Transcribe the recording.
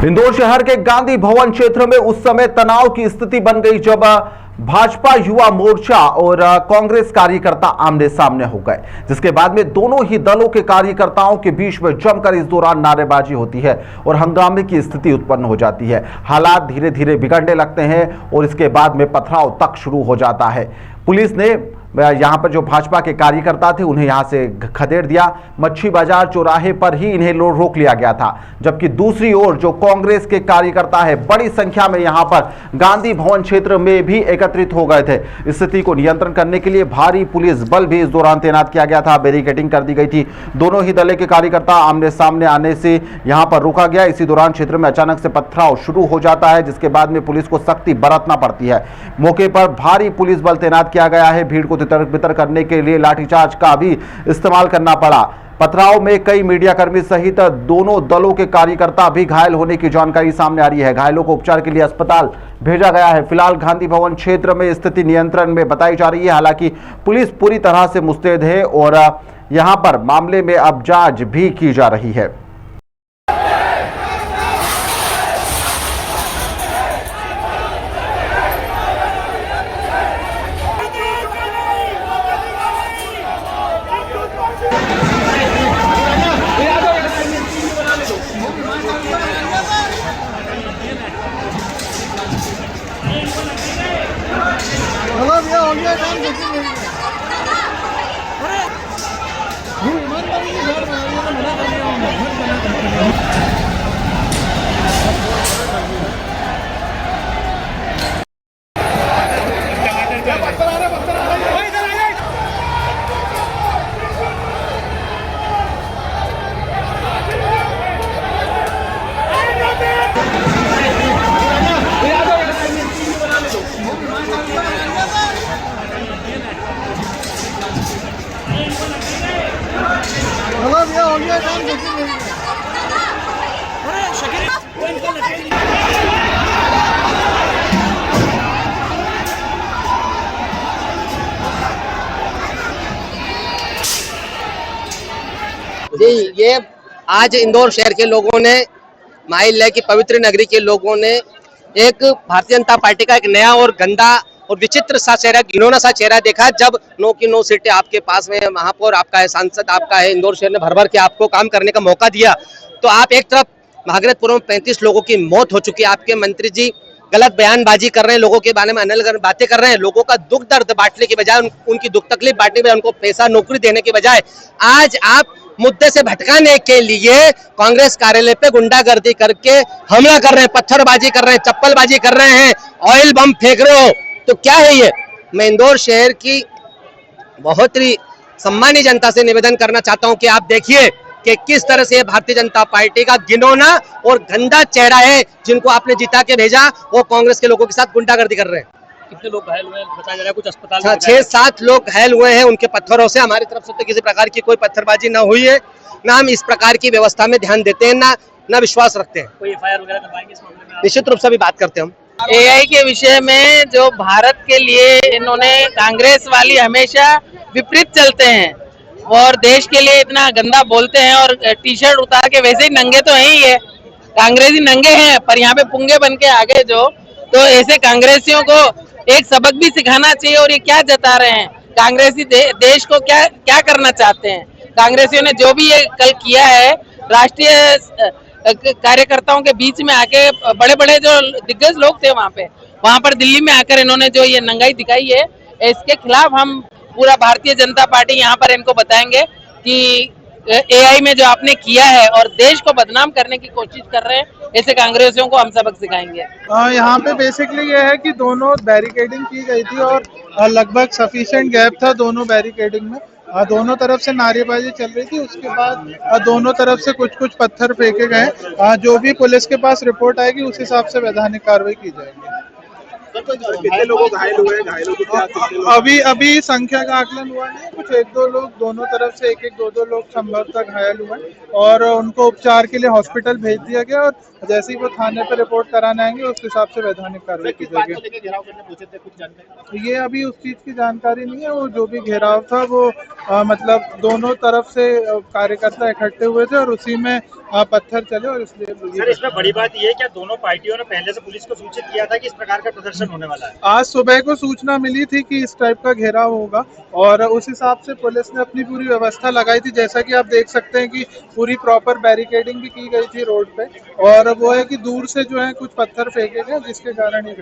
इंदौर शहर के गांधी भवन क्षेत्र में उस समय तनाव की स्थिति बन गई जब भाजपा युवा मोर्चा और कांग्रेस कार्यकर्ता आमने सामने हो गए, जिसके बाद में दोनों ही दलों के कार्यकर्ताओं के बीच में जमकर इस दौरान नारेबाजी होती है और हंगामे की स्थिति उत्पन्न हो जाती है। हालात धीरे धीरे बिगड़ने लगते हैं और इसके बाद में पथराव तक शुरू हो जाता है। पुलिस ने यहाँ पर जो भाजपा के कार्यकर्ता थे उन्हें यहाँ से खदेड़ दिया। मच्छी बाजार चौराहे पर ही इन्हें रोक लिया गया था, जबकि दूसरी ओर जो कांग्रेस के कार्यकर्ता है बड़ी संख्या में यहाँ पर गांधी भवन क्षेत्र में भी एकत्रित हो गए थे। स्थिति को नियंत्रण करने के लिए भारी पुलिस बल भी इस दौरान तैनात किया गया था। बैरिकेडिंग कर दी गई थी। दोनों ही दल के कार्यकर्ता आमने सामने आने से यहाँ पर रोका गया। इसी दौरान क्षेत्र में अचानक से पथराव शुरू हो जाता है, जिसके बाद में पुलिस को सख्ती बरतना पड़ती है। मौके पर भारी पुलिस बल तैनात किया गया है। भीड़ को तितर करने के लिए लाठीचार्ज का भी इस्तेमाल करना पड़ा। पथराव में कई मीडियाकर्मी सहित दोनों दलों के कार्यकर्ता भी घायल होने की जानकारी सामने आ रही है। घायलों को उपचार के लिए अस्पताल भेजा गया है। फिलहाल गांधी भवन क्षेत्र में स्थिति नियंत्रण में बताई जा रही है। हालांकि पुलिस पूरी तरह से मुस्तैद है और यहां पर मामले में अब जांच भी की जा रही है। जी, ये आज इंदौर शहर के लोगों ने, माहिल्ला की पवित्र नगरी के लोगों ने एक भारतीय जनता पार्टी का एक नया और गंदा और विचित्र सा चेहरा, घिनौना सा चेहरा देखा। जब 9 की 9 सीटें आपके पास में, महापौर आपका है, सांसद आपका है, इंदौर शहर ने भर भर के आपको काम करने का मौका दिया, तो आप एक तरफ भागीरथपुर में 35 लोगों की मौत हो चुकी है। आपके मंत्री जी गलत बयानबाजी कर रहे हैं, लोगों के बारे में अनल बातें कर रहे हैं। लोगों का दुख दर्द बांटने की बजाय, उनकी दुख तकलीफ बांटने के बजाय, उनको पैसा नौकरी देने के बजाय आज आप मुद्दे से भटकाने के लिए कांग्रेस कार्यालय पे गुंडागर्दी करके हमला कर रहे हैं, पत्थरबाजी कर रहे हैं, चप्पलबाजी कर रहे हैं, ऑयल बम फेंक रहे हो। तो क्या है ये? मैं इंदौर शहर की बहुत ही सम्मानीय जनता से निवेदन करना चाहता हूं कि आप देखिए कि किस तरह से भारतीय जनता पार्टी का घिनौना और गंदा चेहरा है, जिनको आपने जिता के भेजा, वो कांग्रेस के लोगों के साथ गुंडागर्दी कर रहे हैं। कितने लोग घायल हुए बताया जा रहा है? कुछ अस्पताल 6-7 लोग घायल हुए हैं उनके पत्थरों से। हमारी तरफ से तो किसी प्रकार की कोई पत्थरबाजी ना हुई है, ना हम इस प्रकार की व्यवस्था में ध्यान देते हैं, ना विश्वास रखते हैं। कोई एफआईआर वगैरह करवाएंगे इस मामले में? निश्चित रूप से भी बात करते हैं हम। एआई के विषय में जो भारत के लिए इन्होंने, कांग्रेस वाली हमेशा विपरीत चलते हैं और देश के लिए इतना गंदा बोलते हैं और टी शर्ट उतार के वैसे ही नंगे तो है ही है, कांग्रेसी नंगे हैं, पर यहाँ पे पुंगे बन के आगे जो, तो ऐसे कांग्रेसियों को एक सबक भी सिखाना चाहिए। और ये क्या जता रहे हैं? कांग्रेसी देश को क्या करना चाहते हैं? कांग्रेसियों ने जो भी ये कल किया है, राष्ट्रीय कार्यकर्ताओं के बीच में आके, बड़े बड़े जो दिग्गज लोग थे वहां पर दिल्ली में आकर इन्होंने जो ये नंगाई दिखाई है, इसके खिलाफ हम पूरा भारतीय जनता पार्टी यहाँ पर इनको बताएंगे कि एआई में जो आपने किया है और देश को बदनाम करने की कोशिश कर रहे हैं, ऐसे कांग्रेसियों को हम सबक सिखाएंगे। यहाँ पे बेसिकली ये है कि दोनों बैरिकेडिंग की गई थी और लगभग सफिशिएंट गैप था दोनों बैरिकेडिंग में। दोनों तरफ से नारेबाजी चल रही थी। उसके बाद दोनों तरफ से कुछ पत्थर फेंके गए। जो भी पुलिस के पास रिपोर्ट आएगी उस हिसाब से वैधानिक कार्रवाई की जाएगी। कितने लोग घायल हुए? घायलों की क्या? अभी संख्या का आकलन हुआ नहीं, कुछ 1-2 लोग, दोनों तरफ से 1-2 लोग संभवतः घायल हुए और उनको उपचार के लिए हॉस्पिटल भेज दिया गया। और जैसे ही वो थाने पर रिपोर्ट कराने आएंगे उस हिसाब से वैधानिक कार्रवाई की जाएगी। ये अभी उस चीज की जानकारी नहीं है। वो जो भी घेराव था वो मतलब दोनों तरफ से कार्यकर्ता इकट्ठे हुए थे और उसी में पत्थर चले और इसलिए सर इसमें बड़ी बात ये है कि दोनों पार्टियों ने पहले से पुलिस को सूचित किया था कि इस प्रकार का प्रदर्शन होने वाला है। आज सुबह को सूचना मिली थी कि इस टाइप का घेराव होगा और उस हिसाब से पुलिस ने अपनी पूरी व्यवस्था लगाई थी। जैसा कि आप देख सकते हैं कि पूरी प्रॉपर बैरिकेडिंग भी की गई थी रोड पे और वो है कि दूर से जो है कुछ पत्थर फेंके गए जिसके कारण ये